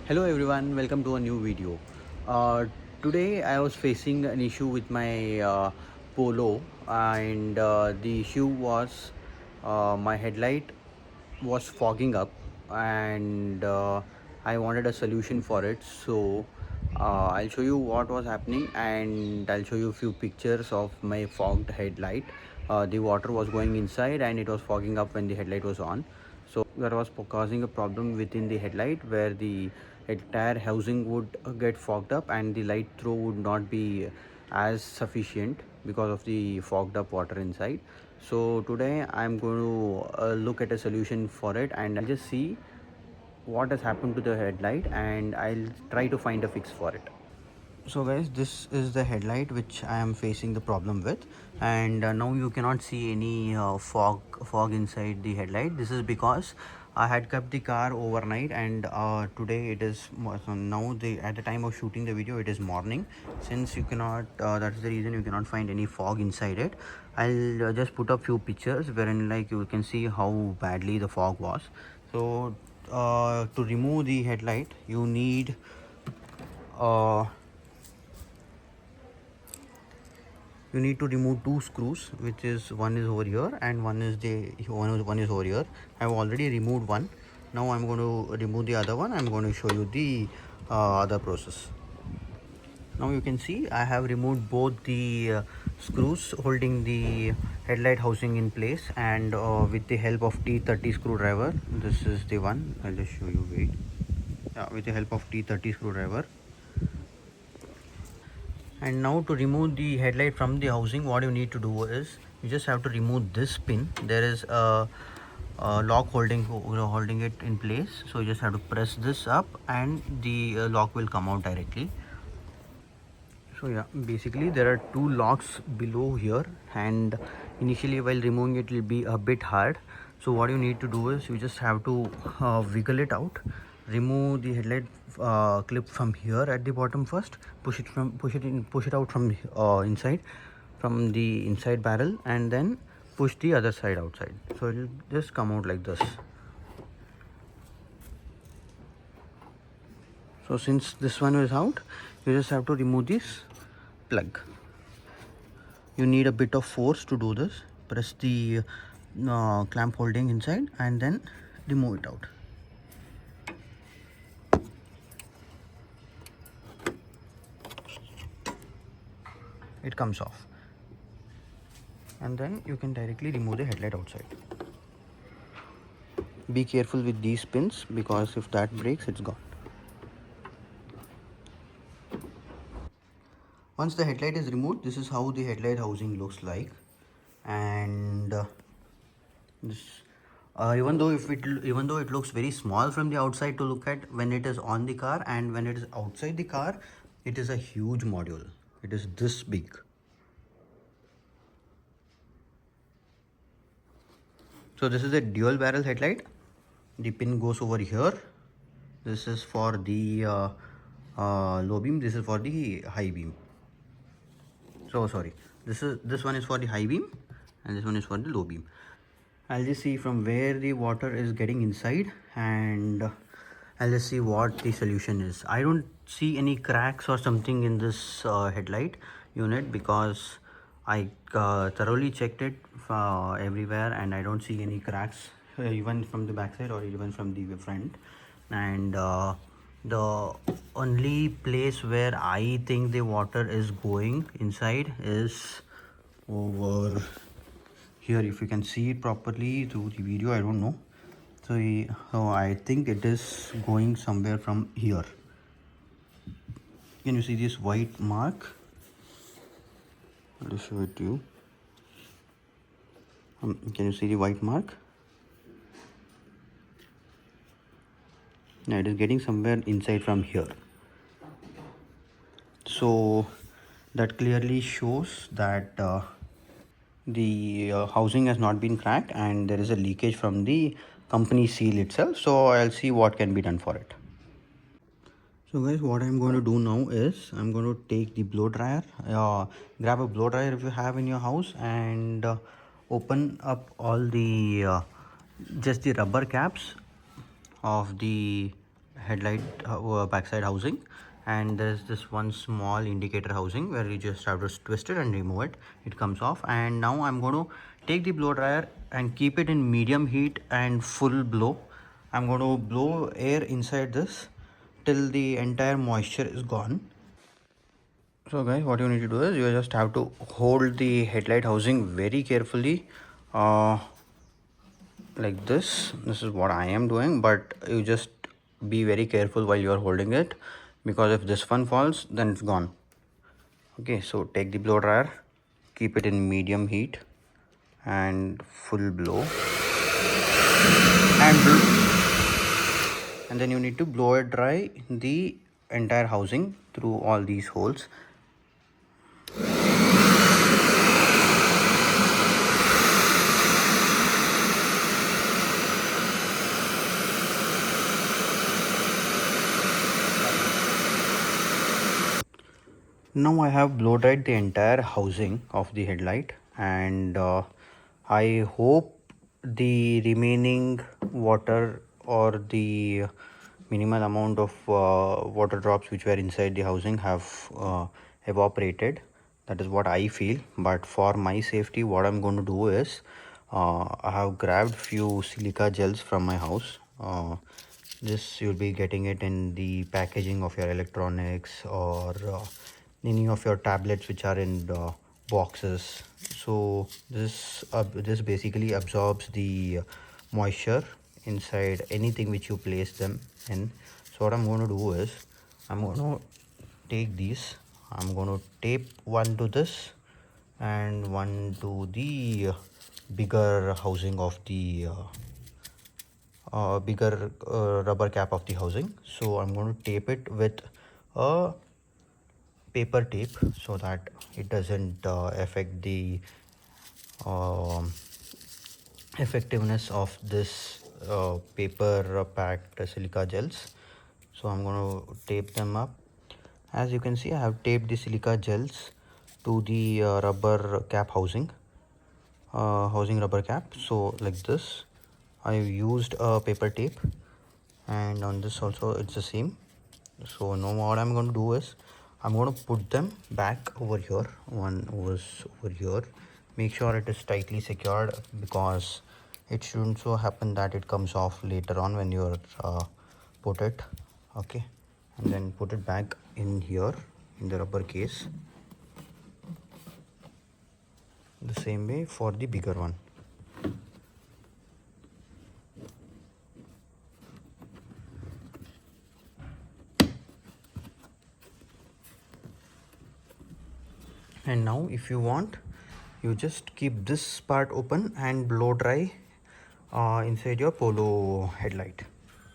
Hello everyone, welcome to a new video. Uh, Today I was facing an issue with my Polo, and the issue was my headlight was fogging up, and I wanted a solution for it. So I'll show you what was happening, and I'll show you a few pictures of my fogged headlight. The water was going inside and it was fogging up when the headlight was on. So that was causing a problem within the headlight where the entire housing would get fogged up and the light throw would not be as sufficient because of the fogged up water inside. So today I'm going to look at a solution for it, and I'll just see what has happened to the headlight and I'll try to find a fix for it. So guys, this is the headlight which I am facing the problem with, and now you cannot see any fog inside the headlight. This is because I had kept the car overnight, and today it is so now the at the time of shooting the video it is morning. Since you cannot that's the reason you cannot find any fog inside it. I'll just put up few pictures wherein like you can see how badly the fog was. So to remove the headlight uh, you need to remove two screws, which is one is over here and one is over here. I have already removed one. Now I'm going to remove the other one. I'm going to show you the other process. Now you can see I have removed both the screws holding the headlight housing in place, and with the help of T30 screwdriver. This is the one. I'll just show you. Wait. Yeah, with the help of T30 screwdriver. And now to remove the headlight from the housing, what you need to do is you just have to remove this pin. There is a lock holding it in place, so you just have to press this up and the lock will come out directly. So yeah, basically there are two locks below here, and initially while removing it will be a bit hard. So what you need to do is you just have to wiggle it out, remove the headlight clip from here at the bottom first, push it out from inside, from the inside barrel, and then push the other side outside. So it will just come out like this. So since this one is out, you just have to remove this plug. You need a bit of force to do this. Press the clamp holding inside and then remove it out. It comes off, and then you can directly remove the headlight outside. Be careful with these pins, because if that breaks, it's gone. Once the headlight is removed, this is how the headlight housing looks like. And this even though it looks very small from the outside to look at, when it is on the car and when it is outside the car, it is a huge module. It is this big. So this is a dual barrel headlight. The pin goes over here. This is for the low beam. This is for the high beam. So sorry, this one is for the high beam and this one is for the low beam. I'll just see from where the water is getting inside, and I'll just see what the solution is. I don't see any cracks or something in this headlight unit, because I thoroughly checked it everywhere and I don't see any cracks, even from the backside or even from the front. And the only place where I think the water is going inside is over here. If you can see it properly through the video, I don't know. So I think it is going somewhere from here. Can you see this white mark? I'll show it to you. Can you see the white mark? Now it is getting somewhere inside from here. So that clearly shows that the housing has not been cracked and there is a leakage from the company seal itself. So I'll see what can be done for it. So guys, what I'm going to do now is I'm going to take the blow dryer, grab a blow dryer if you have in your house, and open up all the just the rubber caps of the headlight backside housing, and there's this one small indicator housing where you just have to twist it and remove it. It comes off. And now I'm going to take the blow dryer and keep it in medium heat and full blow. I'm going to blow air inside this till the entire moisture is gone. So guys, what you need to do is you just have to hold the headlight housing very carefully, like this is what I am doing, but you just be very careful while you are holding it, because if this one falls then it's gone. Okay, so take the blow dryer, keep it in medium heat and full blow, and then you need to blow it dry the entire housing through all these holes. Now I have blow dried the entire housing of the headlight, and I hope the remaining water or the minimal amount of water drops which were inside the housing have evaporated. That is what I feel. But for my safety, what I'm going to do is I have grabbed few silica gels from my house. This you'll be getting it in the packaging of your electronics or any of your tablets which are in boxes. So this basically absorbs the moisture inside anything which you place them in. So what I'm going to do is I'm going to take these, I'm going to tape one to this and one to the bigger housing of the bigger rubber cap of the housing. So I'm going to tape it with a paper tape so that it doesn't affect the um, effectiveness of this paper packed silica gels. So I'm going to tape them up. As you can see, I have taped the silica gels to the rubber cap housing rubber cap. So like this, I used a paper tape, and on this also it's the same. So now what I'm going to do is I'm going to put them back over here. One was over here. Make sure it is tightly secured, because it shouldn't so happen that it comes off later on when you're put it. Okay, and then put it back in here in the rubber case, the same way for the bigger one. And now if you want, you just keep this part open and blow dry inside your Polo headlight.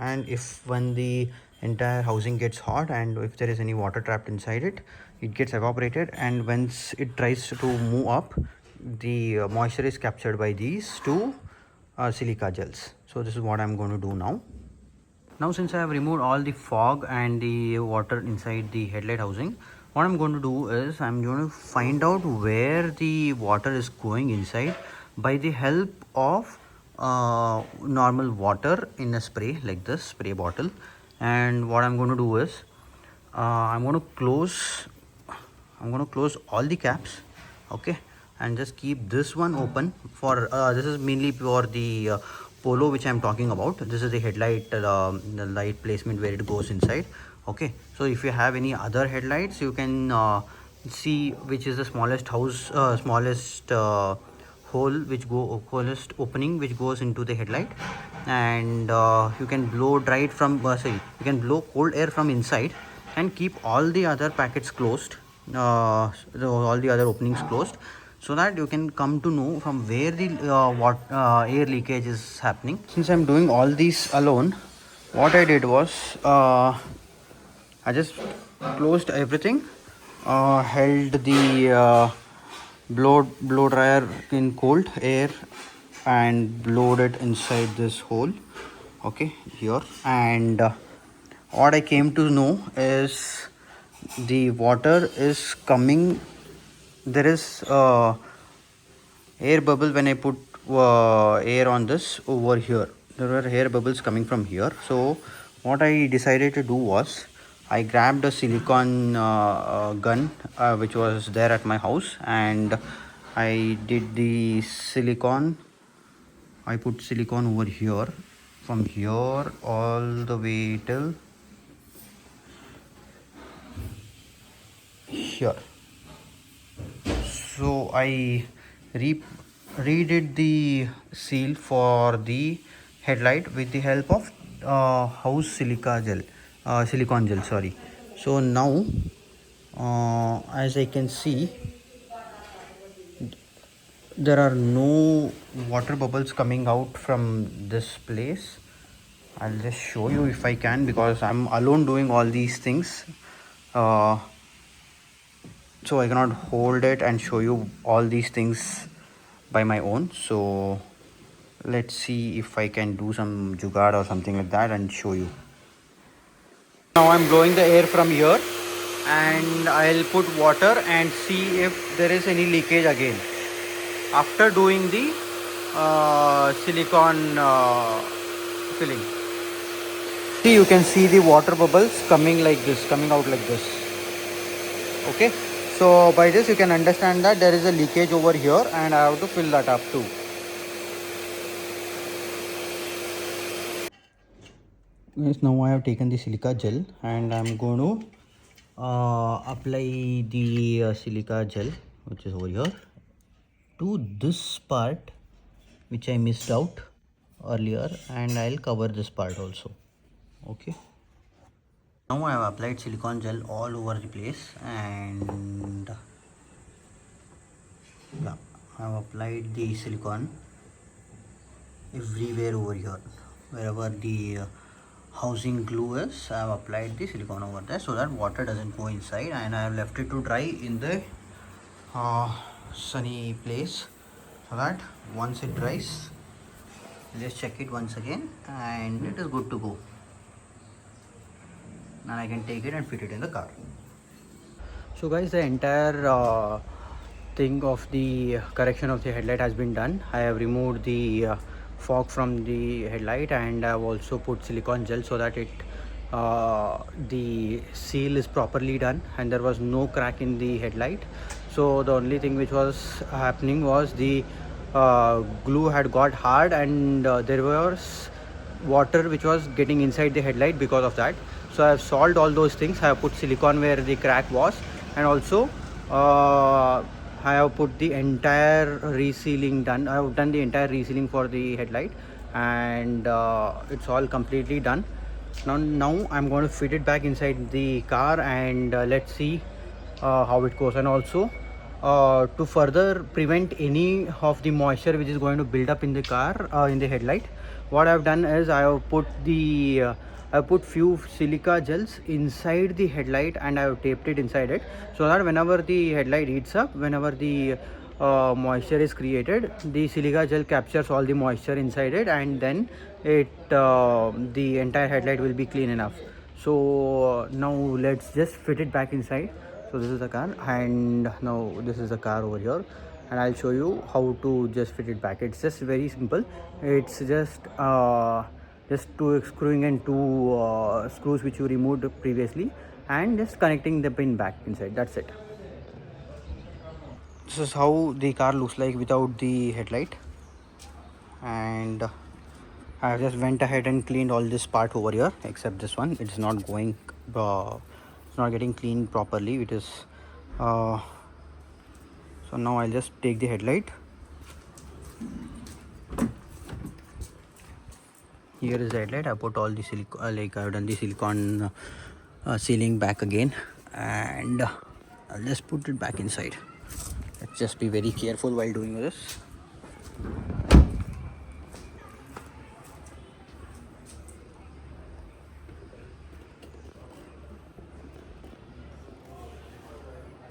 And if when the entire housing gets hot and if there is any water trapped inside it, it gets evaporated, and once it tries to move up, the moisture is captured by these two silica gels. So this is what I'm going to do now. Now since I have removed all the fog and the water inside the headlight housing, what I'm going to do is I'm going to find out where the water is going inside by the help of normal water in a spray, like this spray bottle. And what I'm going to do is I'm going to close all the caps, okay, and just keep this one open for this is mainly for the Polo which I'm talking about. This is the headlight, the light placement where it goes inside. Okay, so if you have any other headlights, you can see which is the smallest hole which go smallest opening which goes into the headlight, and you can blow dry it from you can blow cold air from inside and keep all the other packets closed, all the other openings closed, so that you can come to know from where the air leakage is happening. Since I'm doing all these alone, what I did was I just closed everything, held the blow dryer in cold air and blowed it inside this hole, okay, here. And what I came to know is the water is coming, there is air bubble when I put air on this over here. There were air bubbles coming from here. So what I decided to do was I grabbed a silicone gun which was there at my house, and I did the silicone. I put silicone over here, from here all the way till here. So I redid the seal for the headlight with the help of house silicone gel, sorry. So now as I can see, there are no water bubbles coming out from this place. I'll just show you if I can, because I'm alone doing all these things, so I cannot hold it and show you all these things by my own. So let's see if I can do some jugaad or something like that and show you. Now I'm blowing the air from here, and I'll put water and see if there is any leakage again after doing the silicone filling. See, you can see the water bubbles coming like this, coming out like this. Okay, so by this you can understand that there is a leakage over here, and I have to fill that up too. Yes, now I have taken the silica gel, and I'm going to apply the silica gel, which is over here, to this part which I missed out earlier, and I'll cover this part also. Okay, now I have applied silicone gel all over the place, and yeah, I have applied the silicone everywhere over here. Wherever the housing glue is, I have applied the silicone over there so that water doesn't go inside, and I have left it to dry in the sunny place, so that once it dries, just check it once again and it is good to go. Now I can take it and fit it in the car. So guys, the entire thing of the correction of the headlight has been done. I have removed the fog from the headlight, and I have also put silicone gel so that the seal is properly done and there was no crack in the headlight. So the only thing which was happening was the glue had got hard, and there was water which was getting inside the headlight because of that. So I have solved all those things. I have put silicone where the crack was, and also I have put the entire resealing done. I have done the entire resealing for the headlight, and it's all completely done. Now I'm going to fit it back inside the car, and let's see how it goes. And also to further prevent any of the moisture which is going to build up in the car, in the headlight, what I've done is I have put the I put few silica gels inside the headlight, and I have taped it inside it, so that whenever the headlight heats up, whenever the moisture is created, the silica gel captures all the moisture inside it, and then the entire headlight will be clean enough. So now let's just fit it back inside. So this is the car, and now this is the car over here, and I'll show you how to just fit it back. It's just very simple. It's just two screwing and two screws which you removed previously, and just connecting the pin back inside. That's it. This is how the car looks like without the headlight, and I just went ahead and cleaned all this part over here except this one. It's not going it's not getting cleaned properly. It is so now I'll just take the headlight. Here is the headlight. I put all the silicone, like I've done the silicone sealing back again, and I'll just put it back inside. Let's just be very careful while doing this.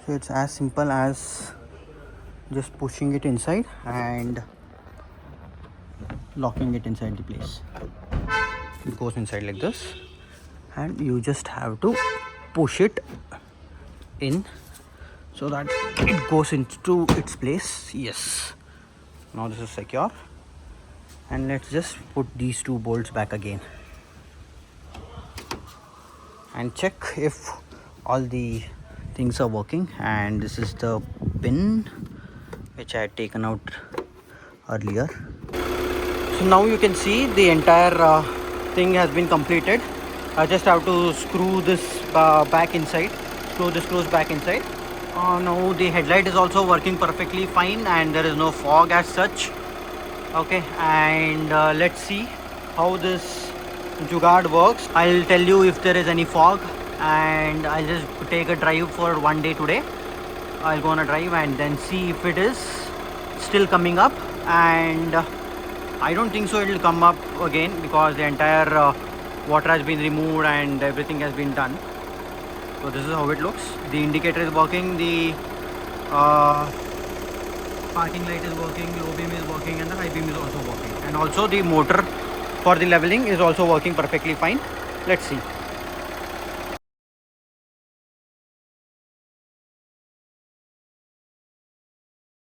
So it's as simple as just pushing it inside and locking it inside the place. It goes inside like this, and you just have to push it in so that it goes into its place. Yes, now this is secure, and let's just put these two bolts back again. and check if all the things are working. And this is the pin which I had taken out earlier. So now you can see the entire thing has been completed. I just have to screw this back inside, screw the screws back inside. Now the headlight is also working perfectly fine and there is no fog as such. Okay, and let's see how this jugaad works. I'll tell you if there is any fog, and I'll just take a drive for one day today. I'll go on a drive and then see if it is still coming up, and I don't think so it'll come up again because the entire water has been removed and everything has been done. So this is how it looks. The indicator is working, the parking light is working, low beam is working, and the high beam is also working, and also the motor for the leveling is also working perfectly fine. Let's see.